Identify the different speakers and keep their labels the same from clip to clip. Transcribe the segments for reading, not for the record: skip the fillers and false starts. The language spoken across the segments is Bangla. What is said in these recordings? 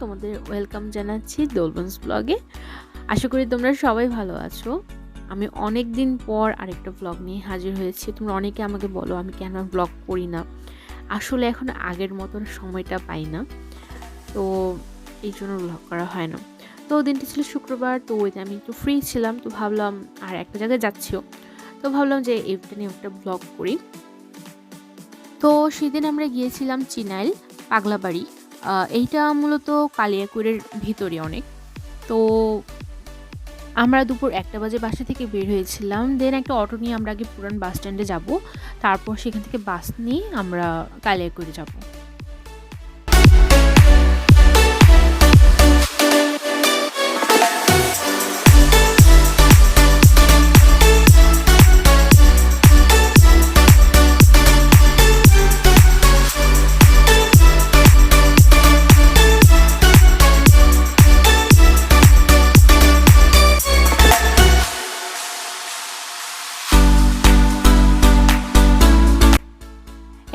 Speaker 1: তোমাদের ওয়েলকাম জানাচ্ছি দোলবন্স ব্লগে। আশা করি তোমরা সবাই ভালো আছো। আমি অনেক দিন পর আরেকটা ব্লগ নিয়ে হাজির হয়েছি। তোমরা অনেকে আমাকে বলো আমি কেন ব্লগ করি না। আসলে এখন আগের মতন সময়টা পাই না, তো এই জন্য ব্লগ করা হয় না। তো দিনটা ছিল শুক্রবার, তো ওইটা আমি একটু ফ্রি ছিলাম, তো ভাবলাম আর একটা জায়গায় যাচ্ছিও, তো ভাবলাম যে এইটা নিয়ে একটা ব্লগ করি। তো সেদিন আমরা গিয়েছিলাম চিনাইল পাগলাবাড়ি। এইটা মূলত কালিয়াকৈরের ভিতরে অনেক। তো আমরা দুপুর 1টা বাজে বাসা থেকে বের হয়েছিলাম। দেন একটা অটো নিয়ে আমরা আগে পুরান বাস স্ট্যান্ডে যাব, তারপর সেখান থেকে বাস নিয়ে আমরা কালিয়াকৈরে যাব।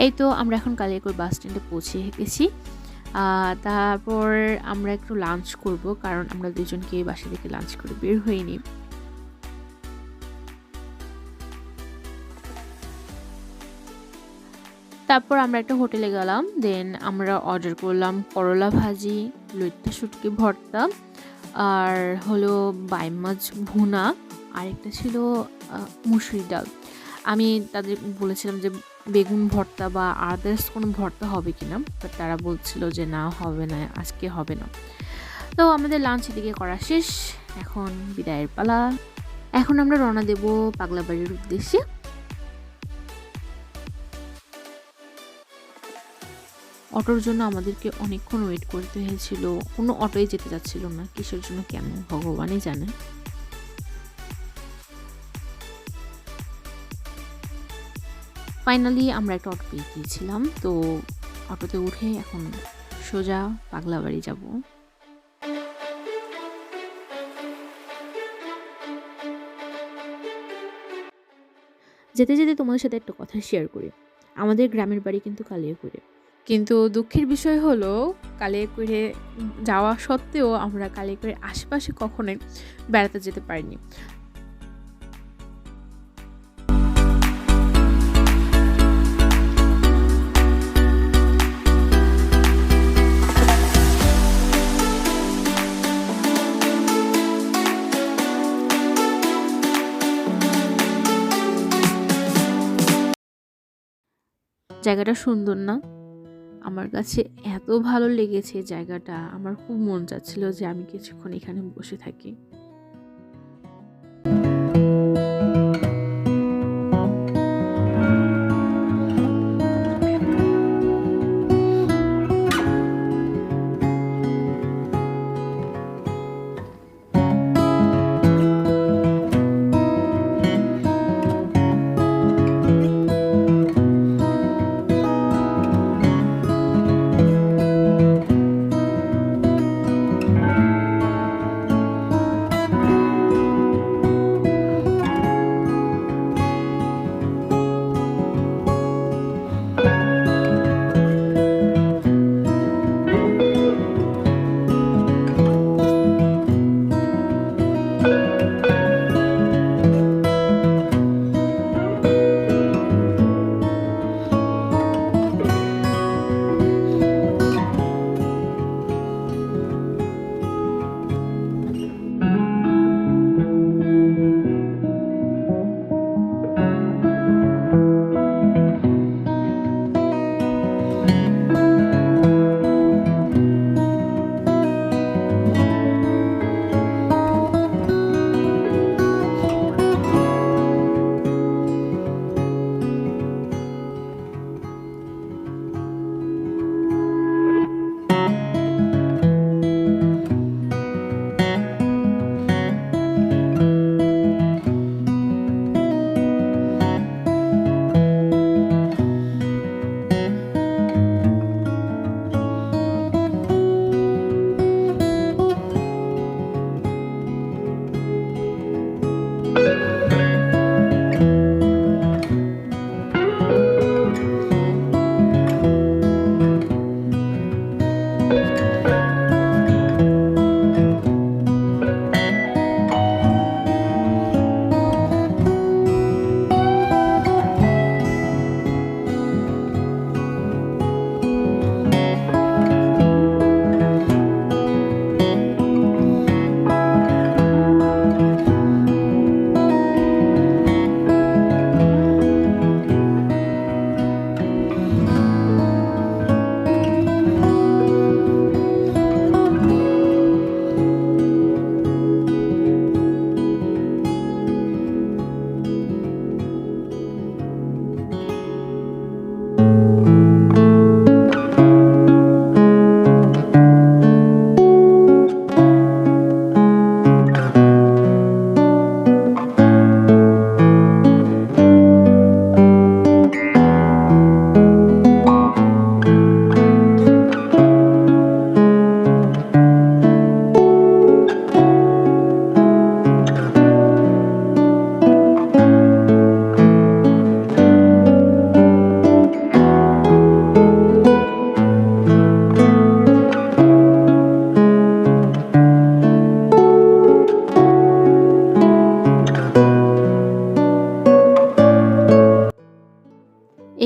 Speaker 1: এই তো আমরা এখন কালিয়াকৈর বাস স্ট্যান্ডে পৌঁছে গেছি। তারপর আমরা একটু লাঞ্চ করব, কারণ আমরা দুজনকে বাসা থেকে লাঞ্চ করে বের হইনি। তারপর আমরা একটা হোটেলে গেলাম। দেন আমরা অর্ডার করলাম করলা ভাজি, লইট্টা শুটকি ভর্তা, আর হলো বাইম মাছ ভুনা, আর একটা ছিল মুসুরি ডাল। আমি তাদের বলেছিলাম যে বেগুন ভর্তা বা আদার্স কোনো ভর্তা হবে কিনা, বাট তারা বলছিল যে না, হবে না, আজকে হবে না। তো আমাদের লাঞ্চ এদিকে করা শেষ, এখন বিদায়ের পালা। এখন আমরা রওনা দেব পাগলাবাড়ির উদ্দেশ্যে। অটোর জন্য আমাদেরকে অনেকক্ষণ ওয়েট করতে হয়েছিল, কোনো অটোই যেতে যাচ্ছিল না, কিসের জন্য কেন ভগবানই জানে। ফাইনালি আমরা একটা অটো পেয়ে গিয়েছিলাম, তো অটোতে উঠে এখন সোজা পাগলাবাড়ি যাব। যেতে যেতে তোমাদের সাথে একটা কথা শেয়ার করি। আমাদের গ্রামের বাড়ি কিন্তু কালিয়াকৈরে, কিন্তু দুঃখের বিষয় হলো কালিয়াকৈরে যাওয়া সত্ত্বেও আমরা কালিয়াকৈরের আশেপাশে কখনোই বেড়াতে যেতে পারিনি। জায়গাটা সুন্দর না? আমার কাছে এত ভালো লেগেছে জায়গাটা, আমার খুব মন চাচ্ছিল যে আমি কিছুক্ষণ এখানে বসে থাকি।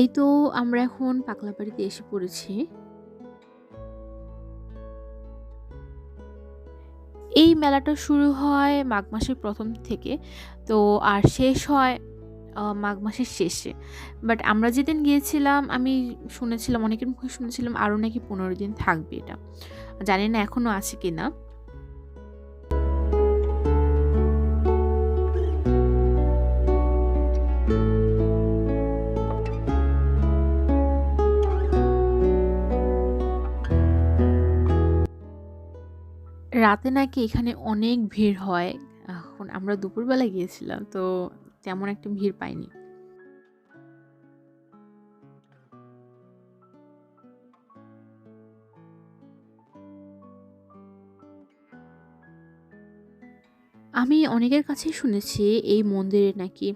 Speaker 1: এই তো আমরা এখন পাগলাবাড়িতে এসে পড়েছি। এই মেলাটা শুরু হয় মাঘ মাসের ১ম থেকে। তো আর শেষ হয় মাঘ মাসের শেষে। বাট আমরা যেদিন গিয়েছিলাম আমি শুনেছিলাম, অনেকের মুখে শুনেছিলাম আরও নাকি ১৫ দিন থাকবে এটা। জানি না এখনো আছে কিনা। রাতে নাকি এখানে অনেক ভিড় হয়। এখন আমরা দুপুরবেলা গিয়েছিলাম, তো তেমন একটা ভিড় পাইনি। আমি অনেকের কাছেই শুনেছি এই মন্দিরে নাকি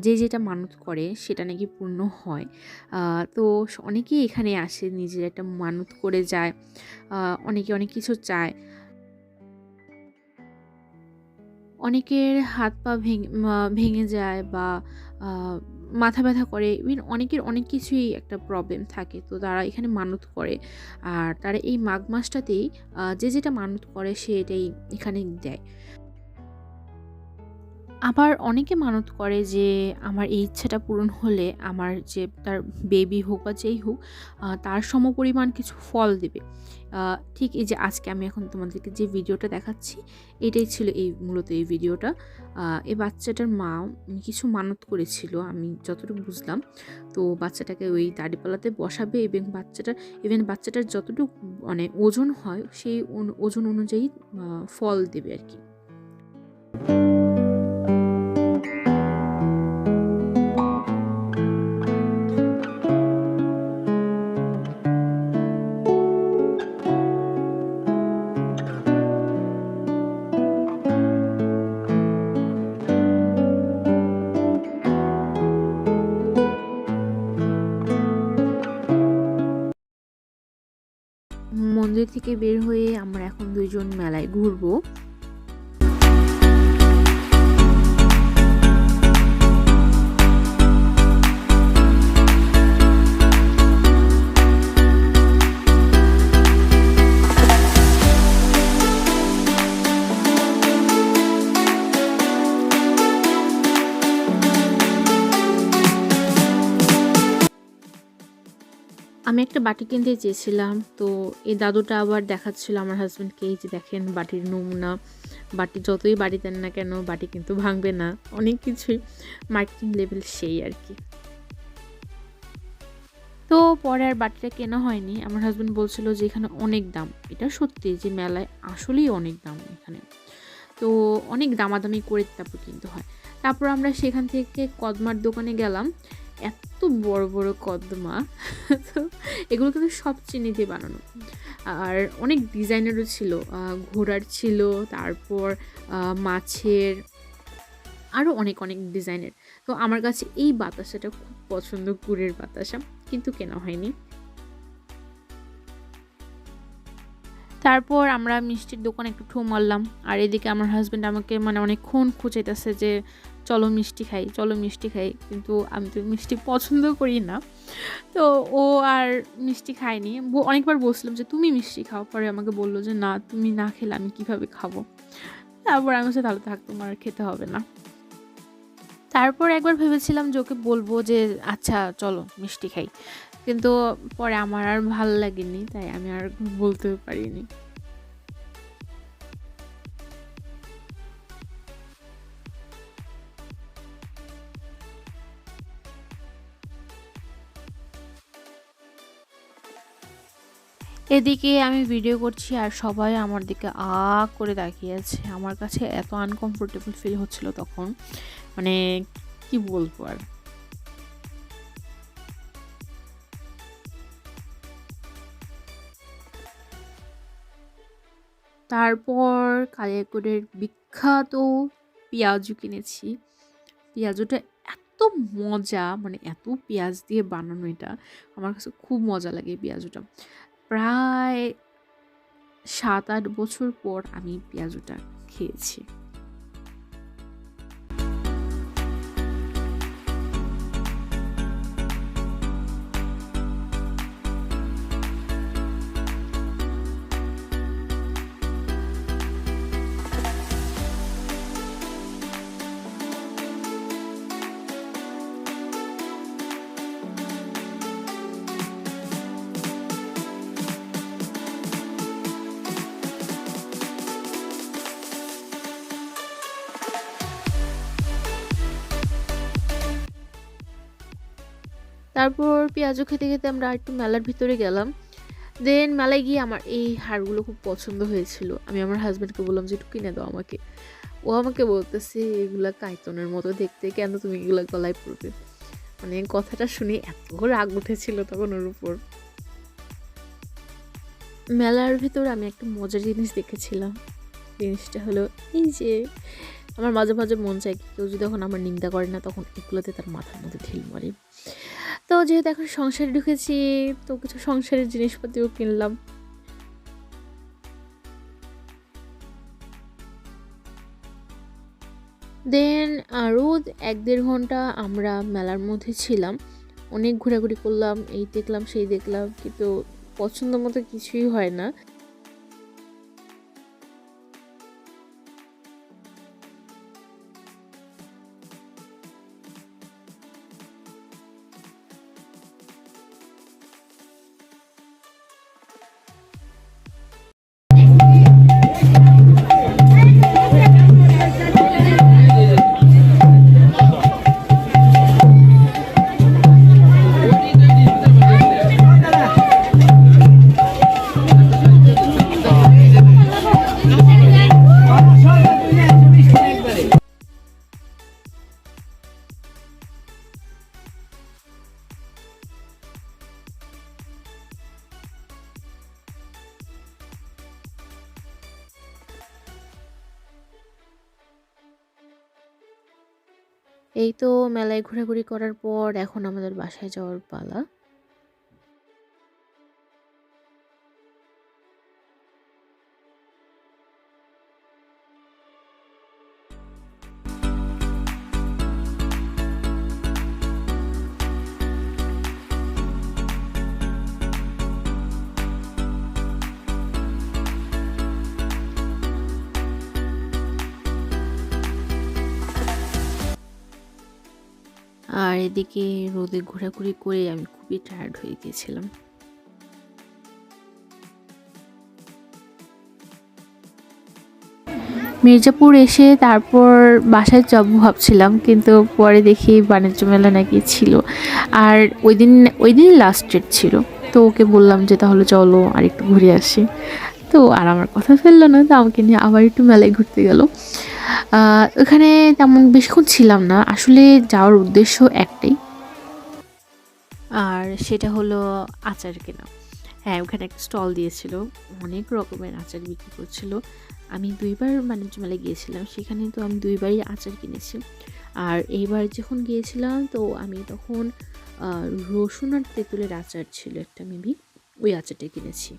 Speaker 1: যে যেটা মানত করে সেটা নাকি পূর্ণ হয়। তো অনেকেই এখানে আসে, নিজের একটা মানত করে যায়। অনেকে অনেক কিছু চায়। অনেকের হাত পা ভেঙে যায় বা আ মাথা ব্যথা করে। ইভেন অনেকের অনেক কিছুই একটা প্রবলেম থাকে। তো তারা এখানে মানত করে। আর তারা এই মাঘ মাসটাতেই যে যেটা মানত করে সে এটাই এখানে দেয়। আবার অনেকে মানত করে যে আমার এই ইচ্ছাটা পূরণ হলে আমার যে তার বেবি হোক বা যেই হোক তার সমপরিমাণ কিছু ফল দেবে। ঠিক এই যে আজকে আমি এখন তোমাদেরকে যে ভিডিওটা দেখাচ্ছি এটাই ছিল মূলত এই ভিডিওটা। এই বাচ্চাটার মা কিছু মানত করেছিল আমি যতটুকু বুঝলাম। তো বাচ্চাটাকে ওই দাঁড়িপাল্লাতে বসাবে এবং বাচ্চাটার যতটুকু মানে ওজন হয় সেই ওজন অনুযায়ী ফল দেবে আর কি। মন্দির থেকে বের হয়ে আমরা এখন ২ জন মেলায় ঘুরবো। আমি একটা বাটি কিনতে চেয়েছিলাম। তো এই দাদুটা আবার দেখাচ্ছিল আমার হাসব্যান্ডকে, এই যে দেখেন বাটির নমুনা। বাটি যতই বাটি দেন না কেন বাটি কিন্তু ভাঙবে না। অনেক কিছুই মার্কেটিং লেভেল সেই আর কি। তো পরে আর বাটিটা কেনা হয়নি। আমার হাসব্যান্ড বলছিল যে এখানে অনেক দাম। এটা সত্যি যে মেলায় আসলেই অনেক দাম এখানে। তো অনেক দামাদামি করে তারপর কিনতে হয়। তারপর আমরা সেখান থেকে কদমার দোকানে গেলাম। এত বড় বড় কদমা, তো এগুলো কিন্তু সব চিনি দিয়ে বানানো। আর অনেক ডিজাইনেরও ছিল, ঘোড়ার ছিল, তারপর মাছের, আরও অনেক অনেক ডিজাইনের। তো আমার কাছে এই বাতাসাটা খুব পছন্দ, গুড়ের বাতাসা, কিন্তু কেনা হয়নি। তারপর আমরা মিষ্টির দোকানে একটু ঠো মারলাম। আর এদিকে আমার হাসব্যান্ড আমাকে মানে অনেকক্ষণ খুঁচাইতেছে যে চলো মিষ্টি খাই, চলো মিষ্টি খাই। কিন্তু আমি তো মিষ্টি পছন্দ করি না। তো ও আর মিষ্টি খায়নি। অনেকবার বলছিলাম যে তুমি মিষ্টি খাও, পরে আমাকে বললো যে না, তুমি না খেলে আমি কিভাবে খাবো। তারপর আমি বলছি তাহলে থাক, তোমার আর খেতে হবে না। তারপর একবার ভেবেছিলাম যে ওকে বলবো যে আচ্ছা চলো মিষ্টি খাই, কিন্তু পরে আমার আর ভাল লাগেনি, তাই আমি আর বলতেও পারিনি। এদিকে আমি ভিডিও করছি আর সবাই আমার দিকে করে তাকিয়ে আছে। আমার কাছে এত আনকমফোর্টেবল ফিল হচ্ছিল তখন, মানে কি বলবো আর। তারপর কালিয়াকৈরের বিখ্যাত পেঁয়াজু কিনেছি। পেঁয়াজুটা এত মজা, মানে এত পেঁয়াজ দিয়ে বানানো, এটা আমার কাছে খুব মজা লাগে পেঁয়াজুটা। প্রায় ৭-৮ বছর পর আমি পেঁয়াজুটা খেয়েছি। তারপর পেঁয়াজু খেতে খেতে আমরা একটু মেলার ভিতরে গেলাম। দেন মেলায় গিয়ে আমার এই হারগুলো খুব পছন্দ হয়েছিল। আমি আমার হাজব্যান্ডকে বললাম যে একটু কিনে দাও আমাকে। ও আমাকে বলতেছে এগুলা কাইতনের মতো দেখতে, কেন তুমি এগুলা গলায় পরবে? মানে কথাটা শুনে এত রাগ উঠেছিল তখন ওর উপর। মেলার ভিতর আমি একটা মজার জিনিস দেখেছিলাম। জিনিসটা হলো এই যে আমার মাঝে মাঝে মন চায় কি কেউ যদি এখন আমার নিন্দা করে না তখন এগুলোতে তার মাথার মধ্যে ঢিল মারি। তো যেহেতু এখন সংসারে ঢুকেছি তো কিছু সংসারের জিনিসপাতিও কিনলাম। দেন আরও ১-১.৫ ঘন্টা আমরা মেলার মধ্যে ছিলাম। অনেক ঘোরাঘুরি করলাম, এই দেখলাম সেই দেখলাম, কিন্তু পছন্দ মতো কিছুই হয় না। এই তো মেলায় ঘোরাঘুরি করার পর এখন আমাদের বাসায় যাওয়ার পালা। আর এদিকে রোদে ঘোরাঘুরি করে আমি খুবই টায়ার্ড হয়ে গিয়েছিলাম। মির্জাপুর এসে তারপর বাসায় যাবো ভাবছিলাম, কিন্তু পরে দেখি বাণিজ্য মেলা নাকি ছিল। আর ওই দিন লাস্ট ডেট ছিল। তো ওকে বললাম যে তাহলে চলো আর একটু ঘুরে আসি। তো আর আমার কথা ফেললো না, তো আমাকে নিয়ে আবার একটু মেলায় ঘুরতে গেল। ওখানে তেমন বেশিক্ষণ ছিলাম না, আসলে যাওয়ার উদ্দেশ্য একটাই, আর সেটা হলো আচার কেনা। হ্যাঁ, ওখানে একটা স্টল দিয়েছিল, অনেক রকমের আচার বিক্রি করছিল। আমি ২বার বাণিজ্য মেলায় গিয়েছিলাম, সেখানে তো আমি ২বারই আচার কিনেছি। আর এইবার যখন গিয়েছিলাম তো আমি তখন রসুন আর তেঁতুলের আচার ছিল একটা মেবি, ওই আচারটা কিনেছি।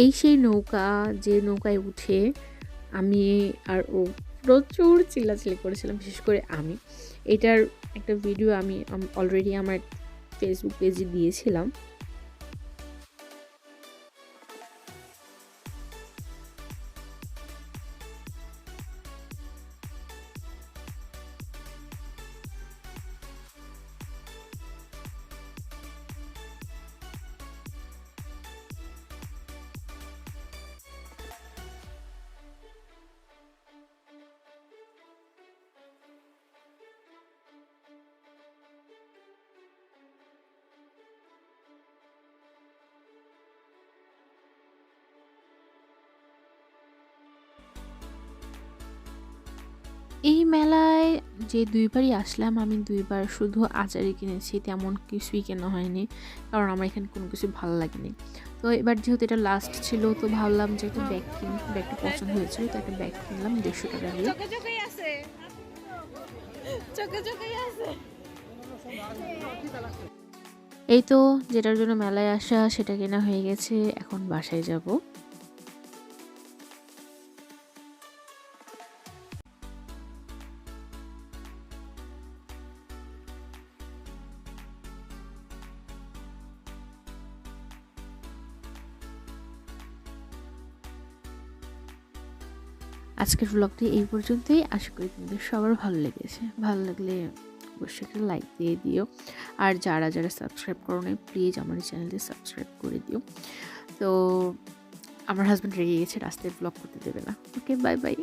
Speaker 1: এই সেই নৌকা, যে নৌকায় উঠে আমি আর ও প্রচুর চিল্লাচিল্লি করেছিলাম, বিশেষ করে আমি। এটার একটা ভিডিও আমি অলরেডি আমার ফেসবুক পেজে দিয়েছিলাম। এই মেলায় যে ২বারই আসলাম, আমি ২বার শুধু আচারই কিনেছি, তেমন কিছুই কেনা হয়নি, কারণ আমার এখানে কোনো কিছু ভালো লাগেনি। তো এবার যেহেতু এটা লাস্ট ছিল তো ভাবলাম যে একটা ব্যাগ কিনি, ব্যাগটা পছন্দ হয়েছিল তো একটা ব্যাগ কিনলাম ১৫০ টাকা দিয়ে। এই তো যেটার জন্য মেলায় আসা সেটা কেনা হয়ে গেছে, এখন বাসায় যাব। আজকের ব্লগটি এই পর্যন্তই। আশা করি তোমাদের সবার ভালো লেগেছে। ভালো লাগলে অবশ্যই একটা লাইক দিয়ে দিও। আর যারা যারা সাবস্ক্রাইব করো নাই প্লিজ আমার এই চ্যানেলটি সাবস্ক্রাইব করে দিও। তো আমার হাজব্যান্ড রেগে গেছে, রাস্তায় ব্লগ করতে দেবে না। ওকে, বাই বাই।